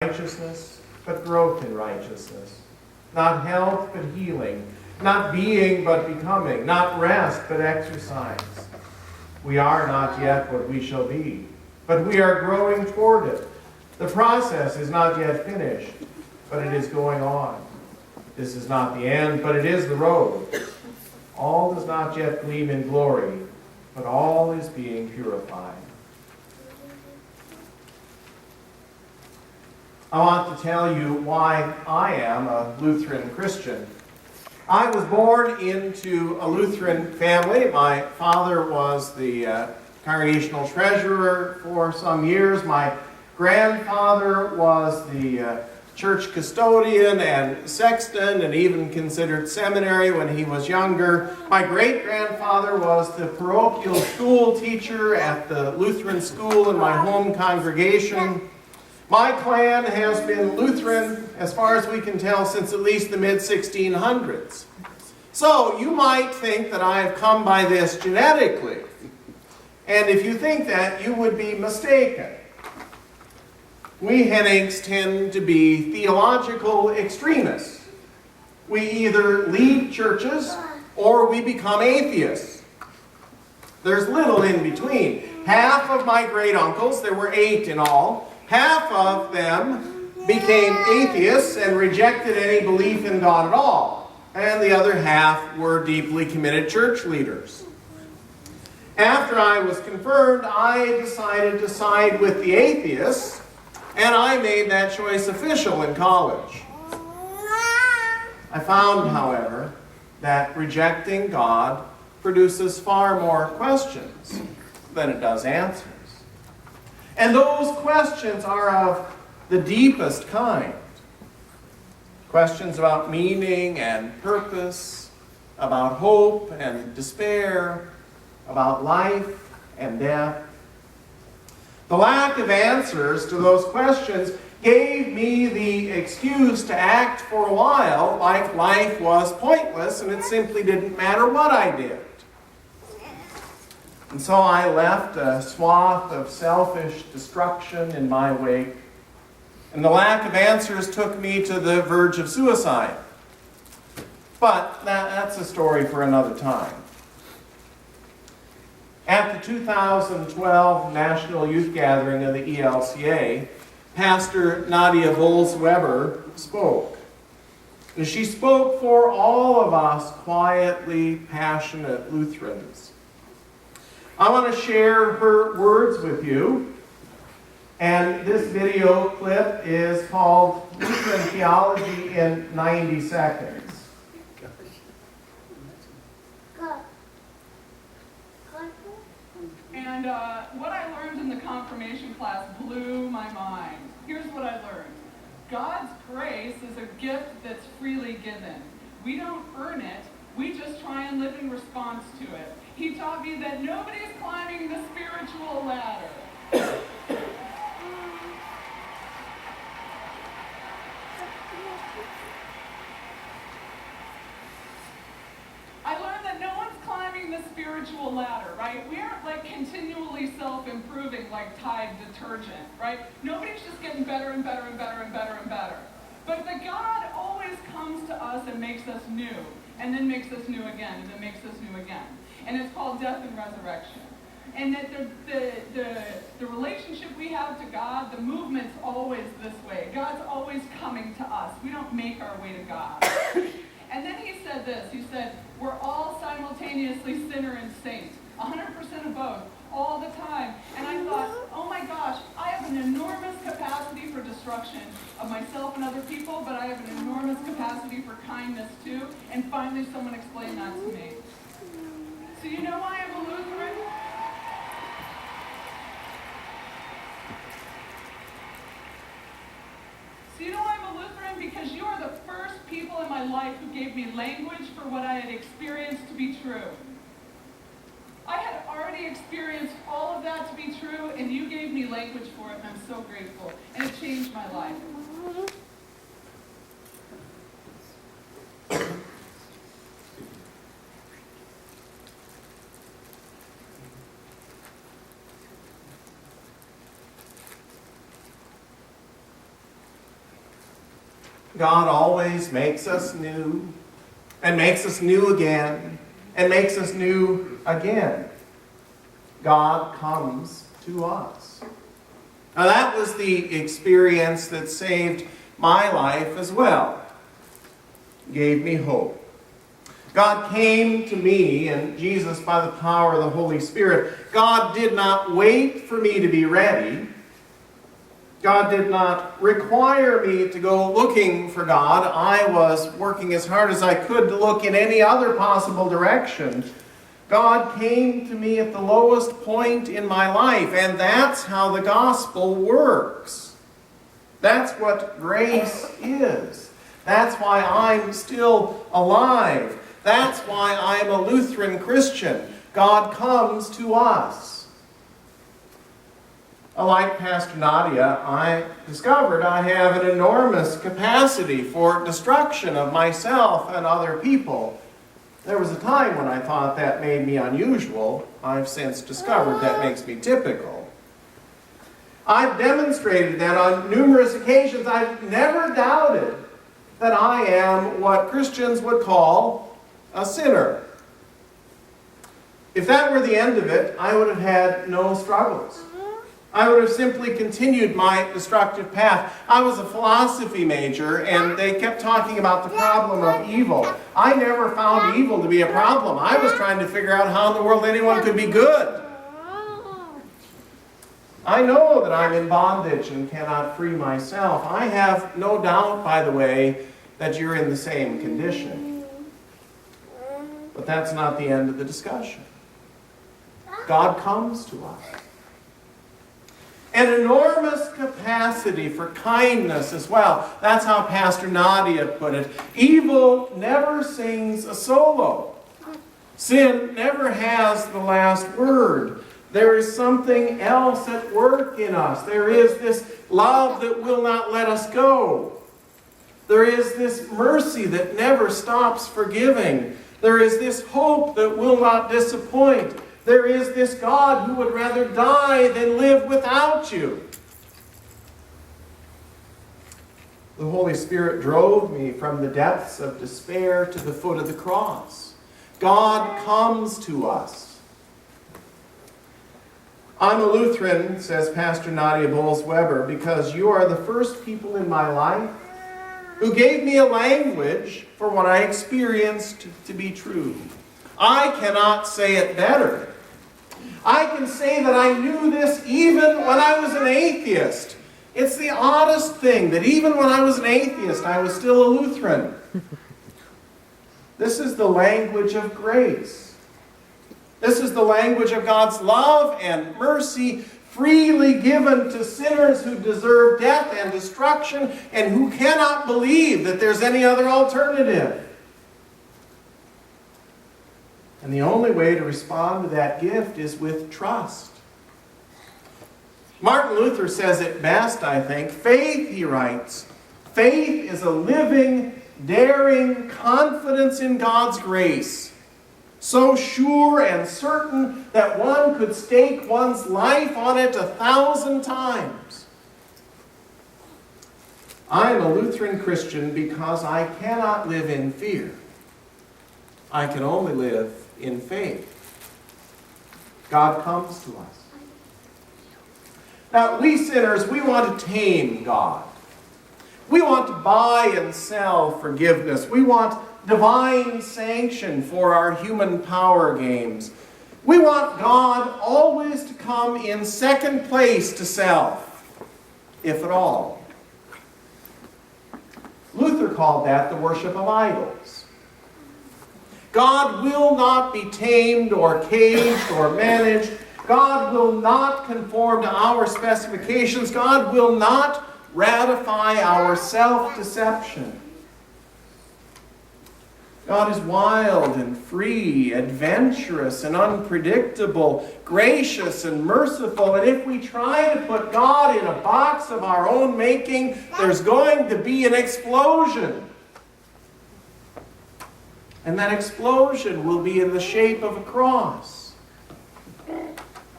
righteousness, but growth in righteousness. Not health, but healing. Not being, but becoming. Not rest, but exercise. We are not yet what we shall be, but we are growing toward it. The process is not yet finished, but it is going on. This is not the end, but it is the road. All does not yet gleam in glory, but all is being purified. I want to tell you why I am a Lutheran Christian. I was born into a Lutheran family. My father was the congregational treasurer for some years. My grandfather was the church custodian and sexton and even considered seminary when he was younger. My great-grandfather was the parochial school teacher at the Lutheran school in my home congregation. My clan has been Lutheran, as far as we can tell, since at least the mid-1600s. So you might think that I have come by this genetically. And if you think that, you would be mistaken. We Hennings tend to be theological extremists. We either leave churches or we become atheists. There's little in between. Half of my great-uncles, there were 8 in all, half of them became atheists and rejected any belief in God at all. And the other half were deeply committed church leaders. After I was confirmed, I decided to side with the atheists, and I made that choice official in college. I found, however, that rejecting God produces far more questions than it does answers. And those questions are of the deepest kind. Questions about meaning and purpose, about hope and despair, about life and death. The lack of answers to those questions gave me the excuse to act for a while like life was pointless and it simply didn't matter what I did. And so I left a swath of selfish destruction in my wake, and the lack of answers took me to the verge of suicide. But that's a story for another time. At the 2012 National Youth Gathering of the ELCA, Pastor Nadia Bolz-Weber spoke. And she spoke for all of us quietly passionate Lutherans. I want to share her words with you. And this video clip is called Lutheran Theology in 90 Seconds. And what I learned in the confirmation class blew my mind. Here's what I learned. God's grace is a gift that's freely given. We don't earn it. We just try and live in response to it. He taught me that nobody's climbing the spiritual ladder. I learned that no one's climbing the spiritual ladder, right? We aren't like continually self-improving like Tide detergent, right? Nobody's just getting better and better and better and better and better. But that God always comes to us and makes us new, and then makes us new again, and then makes us new again. And it's called death and resurrection. And that the relationship we have to God, the movement's always this way. God's always coming to us. We don't make our way to God. And then he said this. He said, we're all simultaneously sinner and saint. 100% of both, all the time. And I thought, oh my gosh, I have an enormous capacity for destruction of myself and other people, but I have an enormous capacity for kindness too. And finally someone explained that to me. So you know why I'm a Lutheran? So you know why I'm a Lutheran? Because you are the first people in my life who gave me language for what I had experienced to be true. I had already experienced all of that to be true, and you gave me language for it, and I'm so grateful. And it changed my life. God always makes us new, and makes us new again, and makes us new again. God comes to us. Now that was the experience that saved my life as well. Gave me hope. God came to me and Jesus by the power of the Holy Spirit. God did not wait for me to be ready. God did not require me to go looking for God. I was working as hard as I could to look in any other possible direction. God came to me at the lowest point in my life, and that's how the gospel works. That's what grace is. That's why I'm still alive. That's why I'm a Lutheran Christian. God comes to us. Like Pastor Nadia, I discovered I have an enormous capacity for destruction of myself and other people. There was a time when I thought that made me unusual. I've since discovered that makes me typical. I've demonstrated that on numerous occasions. I've never doubted that I am what Christians would call a sinner. If that were the end of it, I would have had no struggles. I would have simply continued my destructive path. I was a philosophy major, and they kept talking about the problem of evil. I never found evil to be a problem. I was trying to figure out how in the world anyone could be good. I know that I'm in bondage and cannot free myself. I have no doubt, by the way, that you're in the same condition. But that's not the end of the discussion. God comes to us. An enormous capacity for kindness as well. That's how Pastor Nadia put it. Evil never sings a solo. Sin never has the last word. There is something else at work in us. There is this love that will not let us go. There is this mercy that never stops forgiving. There is this hope that will not disappoint. There is this God who would rather die than live without you. The Holy Spirit drove me from the depths of despair to the foot of the cross. God comes to us. I'm a Lutheran, says Pastor Nadia Bowles-Weber, because you are the first people in my life who gave me a language for what I experienced to be true. I cannot say it better. I can say that I knew this even when I was an atheist. It's the oddest thing that even when I was an atheist, I was still a Lutheran. This is the language of grace. This is the language of God's love and mercy freely given to sinners who deserve death and destruction and who cannot believe that there's any other alternative. And the only way to respond to that gift is with trust. Martin Luther says it best, I think. Faith, he writes, faith is a living, daring confidence in God's grace, so sure and certain that one could stake one's life on it 1,000 times. I am a Lutheran Christian because I cannot live in fear. I can only live in faith. God comes to us. Now, we sinners, we want to tame God. We want to buy and sell forgiveness. We want divine sanction for our human power games. We want God always to come in second place to self, if at all. Luther called that the worship of idols. God will not be tamed or caged or managed. God will not conform to our specifications. God will not ratify our self-deception. God is wild and free, adventurous and unpredictable, gracious and merciful. And if we try to put God in a box of our own making, there's going to be an explosion. And that explosion will be in the shape of a cross.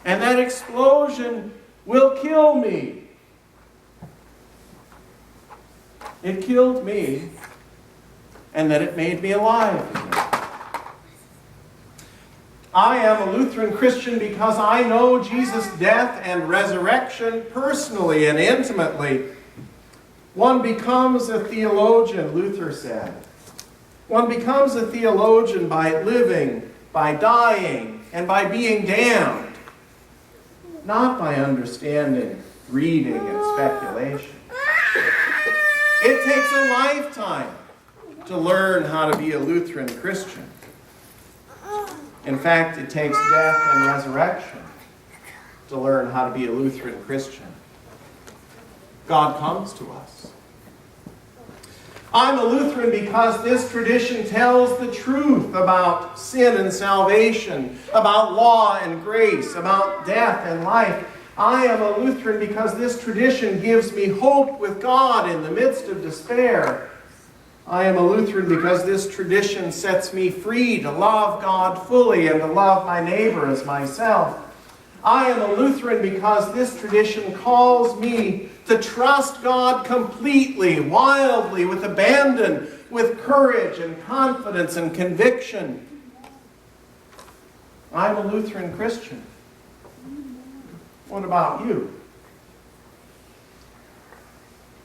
And that explosion will kill me. It killed me, and then it made me alive again. I am a Lutheran Christian because I know Jesus' death and resurrection personally and intimately. One becomes a theologian, Luther said. One becomes a theologian by living, by dying, and by being damned, not by understanding, reading, and speculation. It takes a lifetime to learn how to be a Lutheran Christian. In fact, it takes death and resurrection to learn how to be a Lutheran Christian. God comes to us. I'm a Lutheran because this tradition tells the truth about sin and salvation, about law and grace, about death and life. I am a Lutheran because this tradition gives me hope with God in the midst of despair. I am a Lutheran because this tradition sets me free to love God fully and to love my neighbor as myself. I am a Lutheran because this tradition calls me to trust God completely, wildly, with abandon, with courage and confidence and conviction. I'm a Lutheran Christian. What about you?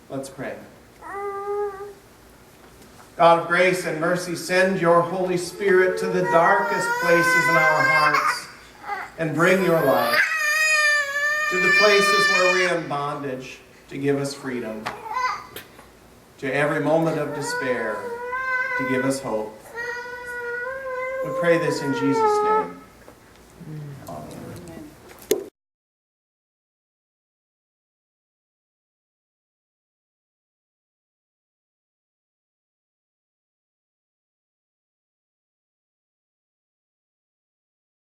Let's pray. God of grace and mercy, send your Holy Spirit to the darkest places in our hearts and bring your light to the places where we are in bondage to give us freedom, to every moment of despair to give us hope. We pray this in Jesus' name.